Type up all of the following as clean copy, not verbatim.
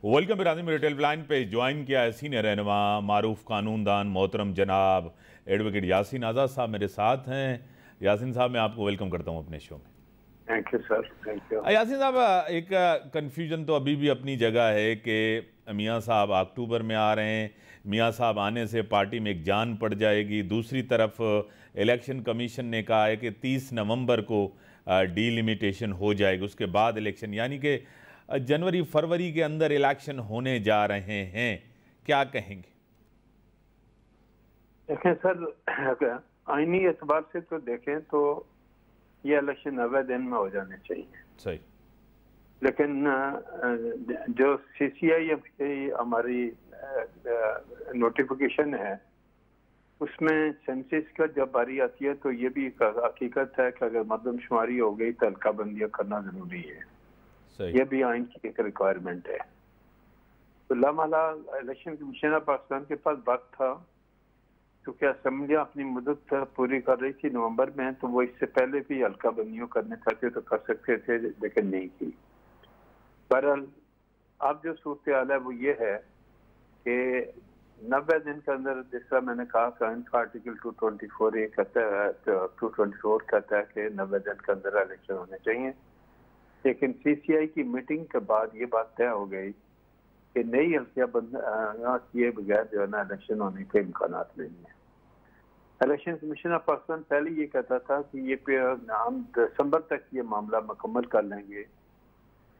Welcome बिरादरी में retail line पे ज्वाइन किया है सीनियर रहनुमा मारूफ कानूनदान मोहतरम जनाब एडवोकेट यासीन आज़ाद साहब मेरे साथ हैं। यासीन साहब, मैं आपको वेलकम करता हूं अपने शो में। Thank you sir, thank you. Yasin साहब, एक कन्फ्यूजन तो अभी भी अपनी जगह है कि मियाँ साहब अक्टूबर में आ रहे हैं, मियाँ साहब आने से पार्टी में एक जान पड़ जाएगी। दूसरी तरफ इलेक्शन कमीशन ने कहा है कि 30 नवंबर को डीलिमिटेशन हो जाएगी, उसके बाद इलेक्शन, यानी कि जनवरी फरवरी के अंदर इलेक्शन होने जा रहे हैं। क्या कहेंगे? देखें सर, आईनी एतबार से तो देखें तो ये इलेक्शन 90 दिन में हो जाने चाहिए। सही। लेकिन जो सीसीआई की हमारी नोटिफिकेशन है उसमें सेंसस का जब बारी आती है तो ये भी हकीकत है कि अगर मरदमशुमारी हो गई तो हल्का बंदियाँ करना जरूरी है। सही। ये भी आइन की एक रिक्वायरमेंट है। तो लामाला इलेक्शन कमीशन ऑफ पाकिस्तान के पास वक्त था, क्योंकि असम्बलियाँ अपनी मुद्दत पूरी कर रही थी नवंबर में, तो वो इससे पहले भी हल्का बंदियों करने चाहते तो कर सकते थे, लेकिन नहीं की। बहरहाल अब जो सूरत हाल है वो ये है कि 90 दिन के अंदर, जिस तरह मैंने कहा का आर्टिकल 224 ये कहता है, 224 कहता है कि 90 दिन के अंदर इलेक्शन होने चाहिए। लेकिन सीसीआई की मीटिंग के बाद ये बात तय हो गई कि नई हल्कियाँ किए बगैर जो है ना इलेक्शन होने के इम्कान नहीं है। इलेक्शन कमीशन ऑफ पाकिस्तान पहले ये कहता था कि ये हम दिसंबर तक ये मामला मुकम्मल कर लेंगे,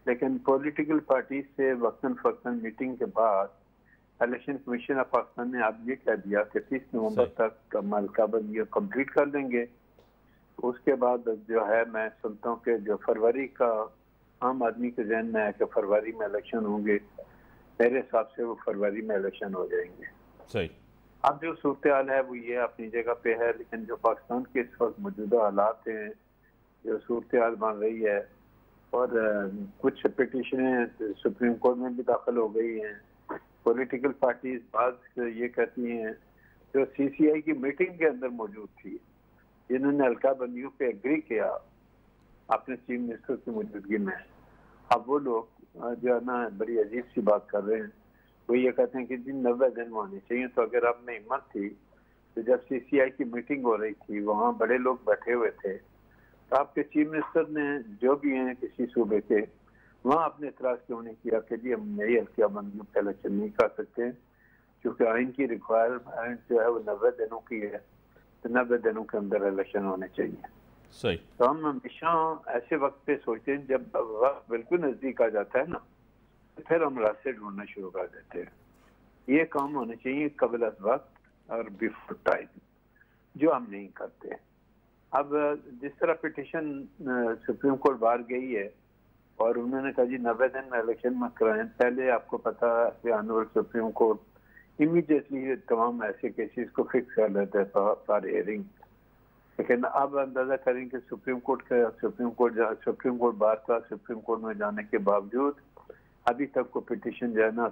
लेकिन पॉलिटिकल पार्टी से वक्तन फक्तन मीटिंग के बाद इलेक्शन कमीशन ऑफ पाकिस्तान ने अब ये कह दिया कि 30 नवंबर तक हल्का बंदी कंप्लीट कर देंगे। उसके बाद जो है मैं सुनता हूँ कि जो फरवरी का आम आदमी के जहन में है कि फरवरी में इलेक्शन होंगे, मेरे हिसाब से वो फरवरी में इलेक्शन हो जाएंगे। सही। अब जो सूरत हाल है वो ये अपनी जगह पे है, लेकिन जो पाकिस्तान के इस वक्त मौजूदा हालात हैं, जो सूरत हाल बन रही है, और कुछ पिटिशनें सुप्रीम कोर्ट में भी दाखिल हो गई हैं। पॉलिटिकल पार्टीज बाद ये कहती हैं जो सीसीआई की मीटिंग के अंदर मौजूद थी, जिन्होंने हल्का बंदियों पे एग्री किया अपने चीफ मिनिस्टर की मौजूदगी में, अब वो लोग जो है ना बड़ी अजीब सी बात कर रहे हैं। वो ये कहते हैं कि जी 90 दिन होने चाहिए। तो अगर आप में हिम्मत थी तो जब सीसीआई की मीटिंग हो रही थी वहाँ बड़े लोग बैठे हुए थे, तो आपके चीफ मिनिस्टर ने जो भी हैं किसी सूबे के, वहाँ अपने इतराज क्यों नहीं किया कि जी हम नई हल्कियाँ बंदियों पर इलेक्शन नहीं कर सकते, क्योंकि आइन की रिक्वायरमेंट जो है वो 90 दिनों की है, तो 90 दिनों के अंदर इलेक्शन होने चाहिए। सही। तो हम हमेशा ऐसे वक्त पे सोचते हैं जब वक्त बिल्कुल नजदीक आ जाता है ना, तो फिर हम रास्ते ढूंढना शुरू कर देते हैं। ये काम होने चाहिए कबल वक्त और बिफोर टाइम, जो हम नहीं करते। अब जिस तरह पिटिशन सुप्रीम कोर्ट बाहर गई है और उन्होंने कहा जी 90 दिन में इलेक्शन मत कराएं, पहले आपको पता है ऑनरेबल सुप्रीम कोर्ट इमीडिएटली तमाम ऐसे केसेस को फिक्स कर लेते हैं फॉर हियरिंग। लेकिन अब अंदाजा करें कि सुप्रीम कोर्ट बाहर था, सुप्रीम कोर्ट में जाने के बावजूद अभी तक को पिटिशन जो है ना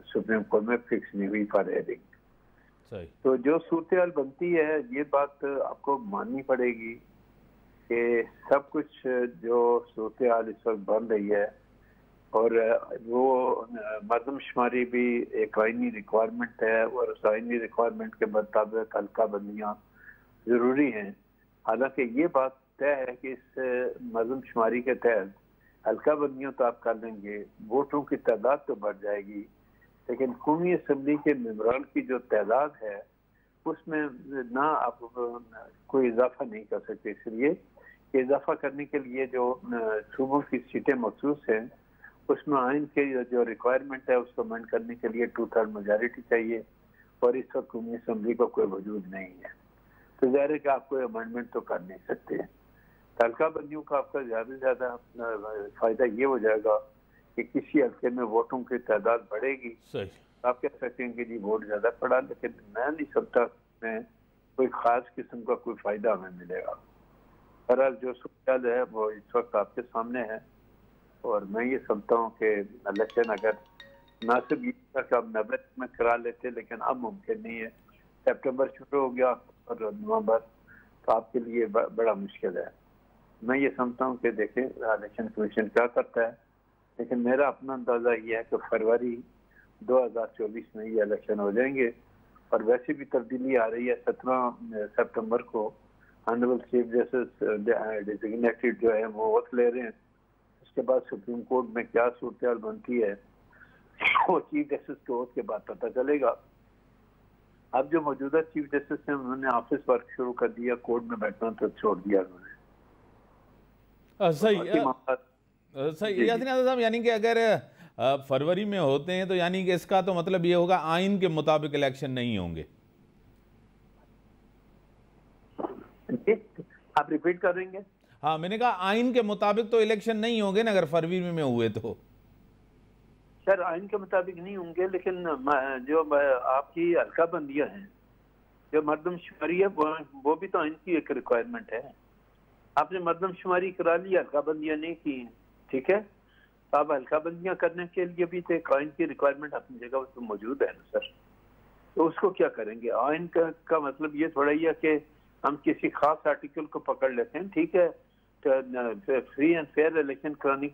सुप्रीम कोर्ट में फिक्स नहीं हुई फॉर हियरिंग। तो जो सूरत हाल बनती है, ये बात आपको माननी पड़ेगी कि सब कुछ जो सूरत हाल इस वक्त बन रही है, और वो मरदमशुमारी भी एक आइनी रिक्वायरमेंट है, और उस आइनी रिक्वायरमेंट के मुताबिक हल्का बंदियाँ जरूरी हैं। हालांकि ये बात तय है कि इस मरदमशुमारी के तहत हल्का बंदियों तो आप कर लेंगे, वोटों की तादाद तो बढ़ जाएगी, लेकिन कौमी असम्बली के मेंबरान की जो तादाद है उसमें ना आप कोई इजाफा नहीं कर सकते। इसलिए इजाफा करने के लिए जो सूबों की सीटें मखसूस हैं, उसमें आइन के जो रिक्वायरमेंट है उसको अमेंड करने के लिए 2/3 मेजॉरिटी चाहिए, और इस वक्त कौमी असम्बली का कोई वजूद नहीं है। तो ज़ाहिर है कि आप कोई अमेंडमेंट तो कर नहीं सकते। हल्का बंदियों का आपका ज़्यादा से ज़्यादा फायदा ये हो जाएगा कि किसी हल्के में वोटों की तादाद बढ़ेगी। आप कह सकते हैं कि जी वोट ज़्यादा पड़ा, लेकिन मैं नहीं समझता में कोई ख़ास किस्म का कोई फ़ायदा हमें मिलेगा। बहरहाल जो सूरत है वो इस वक्त आपके सामने है, और मैं ये समझता हूँ कि इलेक्शन अगर मुनासिब अब 90 में करा लेते, लेकिन अब मुमकिन नहीं है। सितंबर शुरू हो गया और नवंबर, तो आपके लिए बड़ा मुश्किल है। मैं ये समझता हूँ कि देखें इलेक्शन कमीशन क्या करता है, लेकिन मेरा अपना अंदाजा ये है कि फरवरी 2024 में ये इलेक्शन हो जाएंगे। और वैसे भी तब्दीली आ रही है, 17 सितंबर को ऑनरेबल चीफ जस्टिस डिजिग्नेटेड जो है वो वक्त ले रहे हैं। उसके बाद सुप्रीम कोर्ट में क्या सूरत बनती है वो चीफ जस्टिस के वक्त के बाद पता चलेगा। अब जो मौजूदा चीफ जस्टिस हैं उन्होंने ऑफिस वर्क शुरू कर दिया, कोर्ट में बैठना तो छोड़ दिया उन्होंने। सही यासीन आज़म साहब, यानी कि अगर फरवरी में होते हैं तो यानी कि इसका तो मतलब ये होगा आइन के मुताबिक इलेक्शन नहीं होंगे। आप रिपीट करेंगे? हाँ, मैंने कहा आइन के मुताबिक तो इलेक्शन नहीं होंगे ना अगर फरवरी में हुए तो। सर आइन के मुताबिक नहीं होंगे, लेकिन जो आपकी हल्का बंदियां हैं, जो मर्दमशुमारी है वो भी तो आइन की एक रिक्वायरमेंट है। आपने मर्दमशुमारी करा ली, हल्का बंदियां नहीं की, ठीक है। तो आप हल्का बंदियां करने के लिए भी तो एक आइन की रिक्वायरमेंट अपनी जगह तो मौजूद है ना सर। तो उसको क्या करेंगे? आइन का मतलब ये थोड़ा ही है कि हम किसी खास आर्टिकल को पकड़ लेते हैं, ठीक है। तो फ्री एंड फेयर इलेक्शन कराने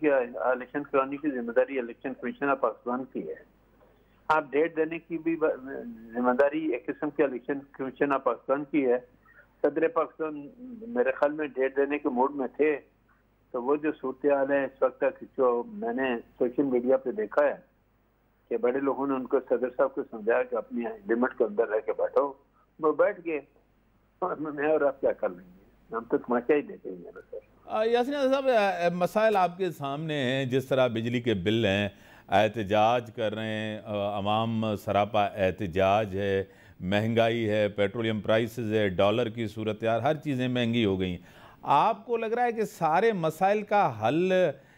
की जिम्मेदारी इलेक्शन कमीशन ऑफ पाकिस्तान की है। आप डेट देने की भी जिम्मेदारी एक किस्म की इलेक्शन कमीशन ऑफ पाकिस्तान की है। सदर पाकिस्तान मेरे ख्याल में डेट देने के मूड में थे, तो वो जो सूरत हाल है इस वक्त तक जो मैंने सोशल मीडिया पे देखा है कि बड़े लोगों ने उनको सदर साहब को समझाया कि अपनी लिमिट के अंदर रह के बैठो, वो बैठ गए। मैं और आप क्या कर लेंगे, हम तो तमाशा ही देखेंगे ना सर। यासीन साहब, मसाइल आपके सामने हैं, जिस तरह बिजली के बिल हैं, एहतजाज कर रहे हैं, अवाम सरापा एहतजाज है, महंगाई है, पेट्रोलियम प्राइसेस है, डॉलर की सूरत यार, हर चीज़ें महंगी हो गई। आपको लग रहा है कि सारे मसाइल का हल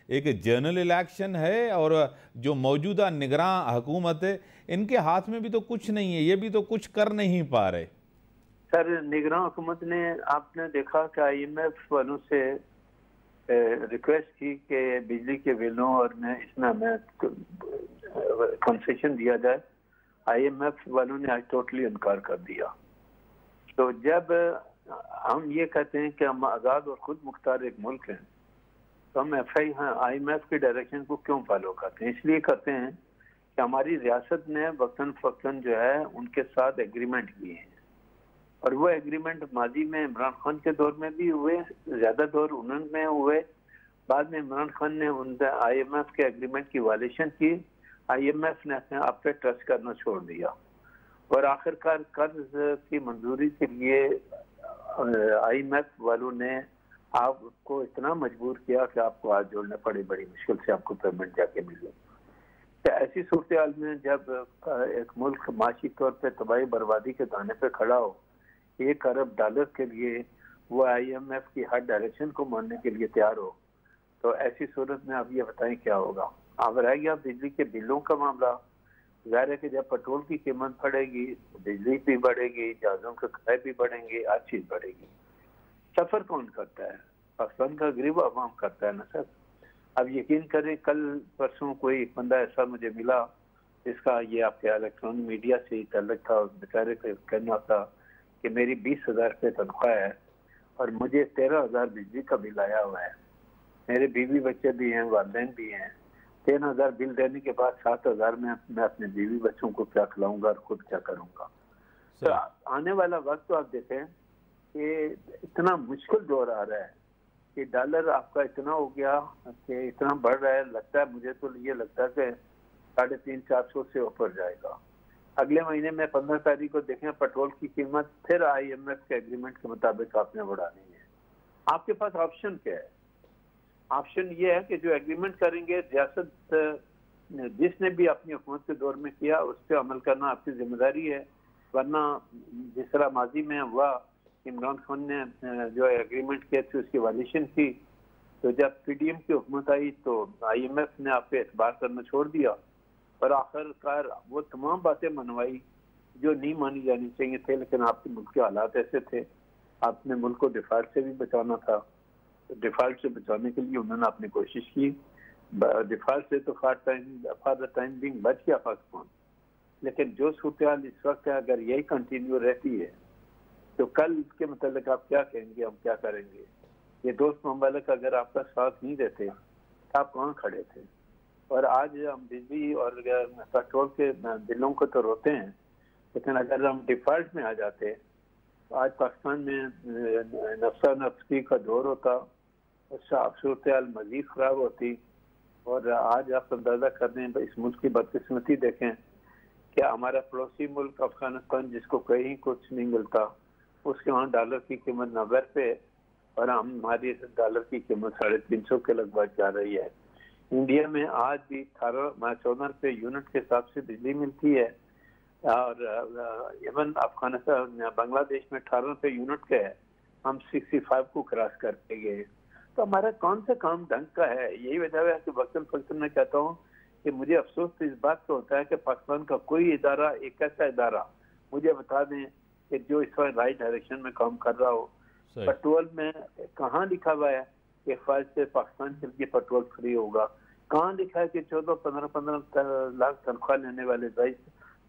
एक जनरल इलेक्शन है और जो मौजूदा निगरान हुकूमत है इनके हाथ में भी तो कुछ नहीं है, ये भी तो कुछ कर नहीं पा रहे? सर निगरान हुकूमत ने, आपने देखा कि IMF वालों से रिक्वेस्ट की कि बिजली के बिलों और इसमें हमें कंसेशन दिया जाए। IMF वालों ने आज टोटली इनकार कर दिया। तो जब हम ये कहते हैं कि हम आज़ाद और खुद मुख्तार एक मुल्क हैं, तो हम IMF के डायरेक्शन को क्यों फॉलो करते हैं? इसलिए करते हैं कि हमारी रियासत ने वक्तन फ़क्तन जो है उनके साथ एग्रीमेंट किए हैं, और वो एग्रीमेंट माजी में इमरान खान के दौर में भी हुए, ज़्यादा दौर उन्होंने हुए। बाद में इमरान खान ने IMF के एग्रीमेंट की वायलेशन की, IMF ने अपने आप पे ट्रस्ट करना छोड़ दिया, और आखिरकार कर्ज की मंजूरी के लिए IMF वालों ने आपको इतना मजबूर किया कि आपको हाथ जोड़ने पड़े, बड़ी मुश्किल से आपको पेमेंट जाके मिली। तो ऐसी सूरत हाल में जब एक मुल्क माशी तौर पे तबाही बर्बादी के दाने पे खड़ा हो, $1 अरब के लिए वो IMF की हर डायरेक्शन को मानने के लिए तैयार हो, तो ऐसी सूरत में आप ये बताएं क्या होगा? अब रह गया बिजली के बिलों का मामला। जाहिर है कि जब पेट्रोल की कीमत बढ़ेगी, बिजली भी बढ़ेगी, जहाज़ों के किराए भी बढ़ेंगे, हर चीज़ बढ़ेगी। सफ़र कौन करता है? पाकिस्तान का गरीब आवाम करता है ना सर। अब यकीन करें, कल परसों कोई बंदा ऐसा मुझे मिला जिसका ये आपके इलेक्ट्रॉनिक मीडिया से ही तल्लुक था, बेचारे का कहना था कि मेरी 20,000 रुपये तनख्वाह है और मुझे 13,000 बिजली का बिल आया हुआ है, मेरे बीवी बच्चे भी हैं, वालिदैन भी हैं। 13,000 बिल देने के बाद 7,000 में मैं अपने बीवी बच्चों को क्या खिलाऊंगा और खुद क्या करूंगा? तो आने वाला वक्त तो आप देखें कि इतना मुश्किल दौर आ रहा है कि डॉलर आपका इतना हो गया कि इतना बढ़ रहा है, लगता है मुझे तो ये लगता है कि 350-400 से ऊपर जाएगा। अगले महीने में 15 तारीख को देखें पेट्रोल की कीमत फिर IMF के एग्रीमेंट के मुताबिक आपने बढ़ानी है। आपके पास ऑप्शन क्या है? ऑप्शन ये है कि जो एग्रीमेंट करेंगे, रियासत जिसने भी अपनी हुकूमत के दौर में किया उस पर अमल करना आपकी जिम्मेदारी है, वरना जिस तरह माजी में हुआ, इमरान खान ने जो एग्रीमेंट किए थे उसकी वायलेशन की, तो जब PDM की हुकूमत आई तो IMF ने आप पे एतबार करना छोड़ दिया, और आखिरकार वो तमाम बातें मनवाई जो नहीं मानी जानी चाहिए थे। लेकिन आपके मुल्क के हालात ऐसे थे, आपने मुल्क को डिफॉल्ट से भी बचाना था, तो डिफॉल्ट से बचाने के लिए उन्होंने अपनी कोशिश की। डिफॉल्ट से तो फॉर द टाइम बिंग बच गया पाकिस्तान, लेकिन जो सूरत हाल इस वक्त है, अगर यही कंटिन्यू रहती है तो कल के मतलब आप क्या कहेंगे, हम क्या करेंगे? ये दोस्त ममालिक अगर आपका साथ नहीं देते तो आप कहाँ खड़े थे? और आज हम बिजली और पेट्रोल के बिलों को तो रोते हैं, लेकिन अगर हम डिफॉल्ट में आ जाते तो आज पाकिस्तान में नफसा नफसी का दौर होता, सूरत हाल मजीद खराब होती। और आज आप अंदाजा कर दें, इस मुल्क की बदकिस्मती देखें कि हमारा पड़ोसी मुल्क अफगानिस्तान, जिसको कहीं कुछ नहीं मिलता, उसके वहाँ डॉलर की कीमत 90 पे और हमारी डॉलर की कीमत 350 के लगभग जा रही है। इंडिया में आज भी 14 रुपये यूनिट के हिसाब से बिजली मिलती है, और इवन अफगानिस्तान बांग्लादेश में 18 रुपये यूनिट का है, हम 65 को क्रॉस करके गए। तो हमारा कौन सा काम ढंग का है? यही वजह है कि वक्तन फक्तन मैं कहता हूँ कि मुझे अफसोस तो इस बात का होता है कि पाकिस्तान का कोई इदारा, एक ऐसा इदारा मुझे बता दें कि जो इस वक्त राइट डायरेक्शन में काम कर रहा हो। पेट्रोल में कहाँ लिखा हुआ है कि फर्ज से पाकिस्तान के लिए पेट्रोल फ्री होगा? कहाँ लिखा है कि 14-15 लाख तनख्वाह लेने वाले जज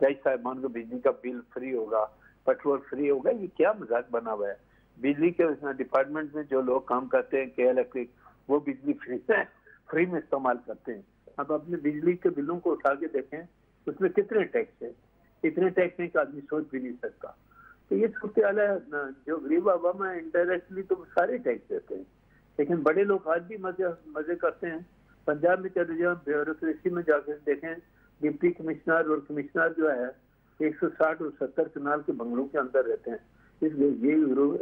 साहिबान को बिजली का बिल फ्री होगा, पेट्रोल फ्री होगा? ये क्या मजाक बना हुआ है? बिजली के डिपार्टमेंट में जो लोग काम करते हैं, के इलेक्ट्रिक, वो बिजली फ्री में इस्तेमाल करते हैं। अब अपने बिजली के बिलों को उठा के देखें, उसमें कितने टैक्स है? इतने टैक्स है कि आदमी सोच भी नहीं सकता। तो ये सूरत हाल है। जो गरीब आवाम है इंडायरेक्टली तो सारे टैक्स देते हैं, लेकिन बड़े लोग आज भी मजे करते हैं। पंजाब में चले जाओ, ब्यूरोक्रेसी में जाकर देखें, डिप्टी कमिश्नर और कमिश्नर जो है 160 और 70 कनाल के बंगलों के अंदर रहते हैं। इसलिए ये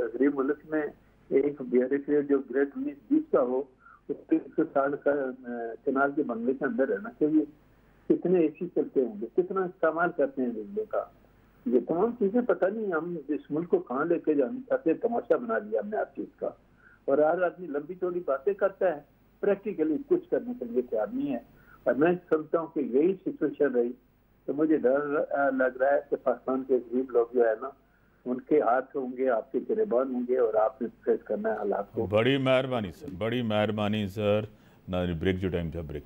गरीब मुल्क में एक ब्यूरोक्रेट जो ग्रेड 19-20 का हो, उसके 160 कनाल के बंगले के अंदर रहना चाहिए। कितने एसी चलते होंगे, कितना इस्तेमाल करते हैं बिजली का, ये तमाम चीजें पता नहीं हम इस मुल्क को कहाँ लेके जाने चाहते। तमाशा बना लिया हमने हर चीज का, और हर आदमी लंबी चौड़ी बातें करता है, प्रैक्टिकली कुछ करने के लिए तैयार नहीं है। और मैं समझता हूँ कि यही सिचुएशन रही तो मुझे डर लग रहा है कि पाकिस्तान के गरीब लोग जो है ना, उनके हाथ होंगे, आपके गिरबान होंगे और आपने फेस करना है हालात को। बड़ी मेहरबानी सर, बड़ी मेहरबानी सर। ना ब्रेक जो टाइम था ब्रेक